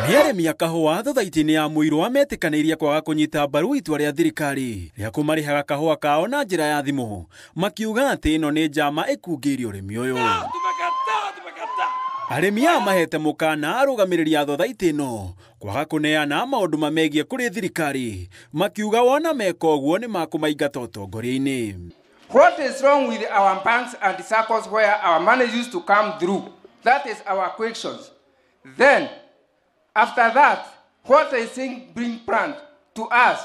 Nĩ arĩmi a kahũa thothaitĩ-inĩ ya Mũirũ metĩkanĩirie kwaga kũnyita mbaru itua rĩa thirikari rĩa kũmarĩhaga kahũa kao na njĩra ya thimũ, makiuga atĩ ĩno nĩ njama ĩkungĩirie ũrĩmi ũyũ. Arĩmi aya mahete mũkana arũgamĩrĩri a thothaitĩ ĩno kwaga kũneana maũndũ mamegiĩ kũrĩ thirikari, makiuga wona meka ũguo nĩ makũmaingata ũtongoria-inĩ. What is wrong with our banks and circles where our money used to come through? That is our questions. Then, after that, what is being planned to us?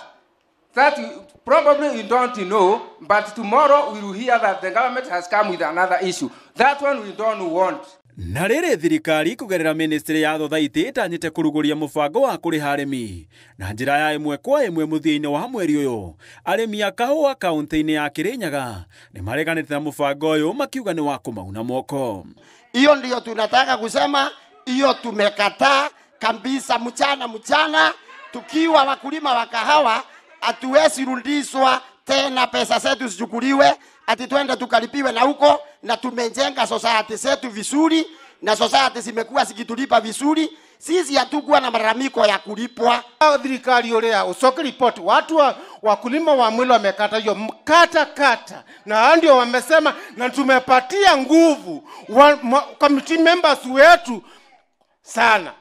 That probably you don't know, but tomorrow we will hear that the government has come with another issue. That one we don't want. Na rĩrĩ thirikari kũgerera ministry ya thothaitĩ ĩtanyĩte kũrugũria mũbango wa kũrĩha arĩmi na njĩra ya ĩmwe kwa ĩmwe mũthia-inĩ wa mweri ũyũ, arĩmi a kahũa kaunti-inĩ ya Kĩrĩnyaga nĩ mareganĩte na mũbango ũyũ makiuga nĩ wa kũmauna moko. Hiyo ndio tunataka kusema, hiyo tumekataa kabisa. Mchana tukiwa wakulima wa kahawa hatuwezi rudishwa tena, pesa zetu zichukuliwe ati twende tukalipiwe na huko, na tumejenga society zetu vizuri na society zimekuwa zikitulipa vizuri. Sisi hatukuwa na malalamiko ya kulipwa. Serikali urea usoke report watu wakulima wa Mwilu wamekata hiyo kata na ndio wamesema, na tumepatia nguvu committee members wetu sana.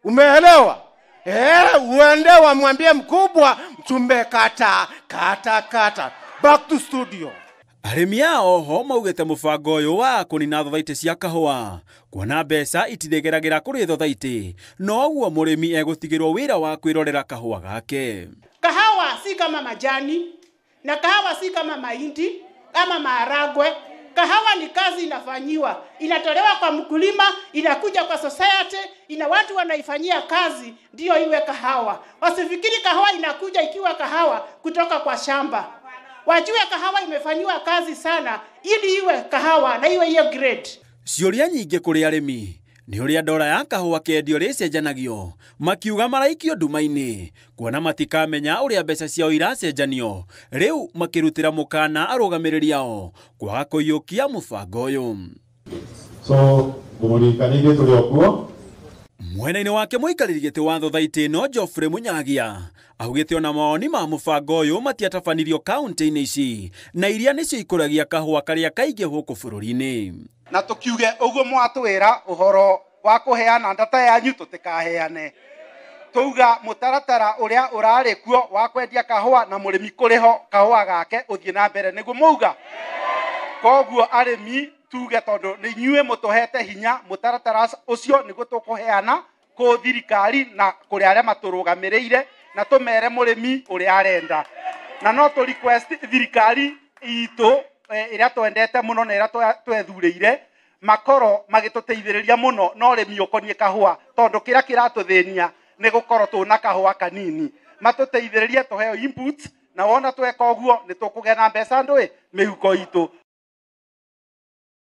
Umeelewa? Uende wamwambie mkubwa tumekata kata. Back to studio. Arĩmi ao ho maugĩte mũbango ũyũ wa kũnina thothaitĩ cia kahũa kuona mbeca itithegeragĩra kũrĩ thothaitĩ, no ũguo mũrĩmi egũtigĩrwo wĩra wa kwĩrorera kahũa gake. Kahawa si kama majani na kahawa si kama mahindi ama maharagwe. Kahawa ni kazi inafanyiwa, inatolewa kwa mkulima, inakuja kwa society, ina watu wanaifanyia kazi ndio iwe kahawa. Wasifikiri kahawa inakuja ikiwa kahawa kutoka kwa shamba. Wajue kahawa imefanyiwa kazi sana ili iwe kahawa na iwe hiyo grade. Ciũria nyingĩ kũrĩ arĩmi nĩ ũrĩa ndora ya kahũa kendio rĩcenjanagio, makiuga maraikio nduma-inĩ kuona matikamenya ũrĩa mbeca ciao iracenjanio, rĩu makĩrutĩra mũkana arũgamĩrĩri ao kwaga kũiyũkia mũbango ũyũ. So mũmũrikanĩirie tũrĩ okuo. Mwena-inĩ wake mũikarĩri gĩtĩ wa thothaitĩ ĩno Geoffrey Mũnyagia augĩte ona mawoni ma mũbango ũyũ matiatabanirio kaunti-inĩ ici na iria nĩcio ikũragia kahũa karĩa kaingĩ gũkũ bũrũri-inĩ. Na tukiuge ũguo mwatwĩra ũhoro wa kũheana ndata yanyu tũtikaheane. Tuga mũtaratara ũrĩa ũrarĩ kuo wa kwendia kahũa na mũrĩmi kũrĩho kahũa gake ũthiĩ na mbere nĩguo mauga. Koguo arĩmi tuge tondũ nĩ inyuĩ mũtũhete hinya mũtaratara ũcio nĩguo tũkũheana kũ thirikari na kũrĩ arĩa matũrũgamĩrĩire na tũmere mũrĩmi ũrĩa arenda. Na no tũ request thirikari itũ ĩrĩa twendete mũno na ĩrĩa twethurĩire makorwo magĩtũteithĩrĩria mũno na ũrĩmi ũkoniĩ kahũa, tondũ kĩrĩa kĩratũthĩnia nĩ gũkorwo tũna kahũa kanini. Matũteithĩrĩrie tũheo inputs, na wona tweka ũguo nĩ tũkũgĩa na mbeca ndũĩ mĩhuko itũ.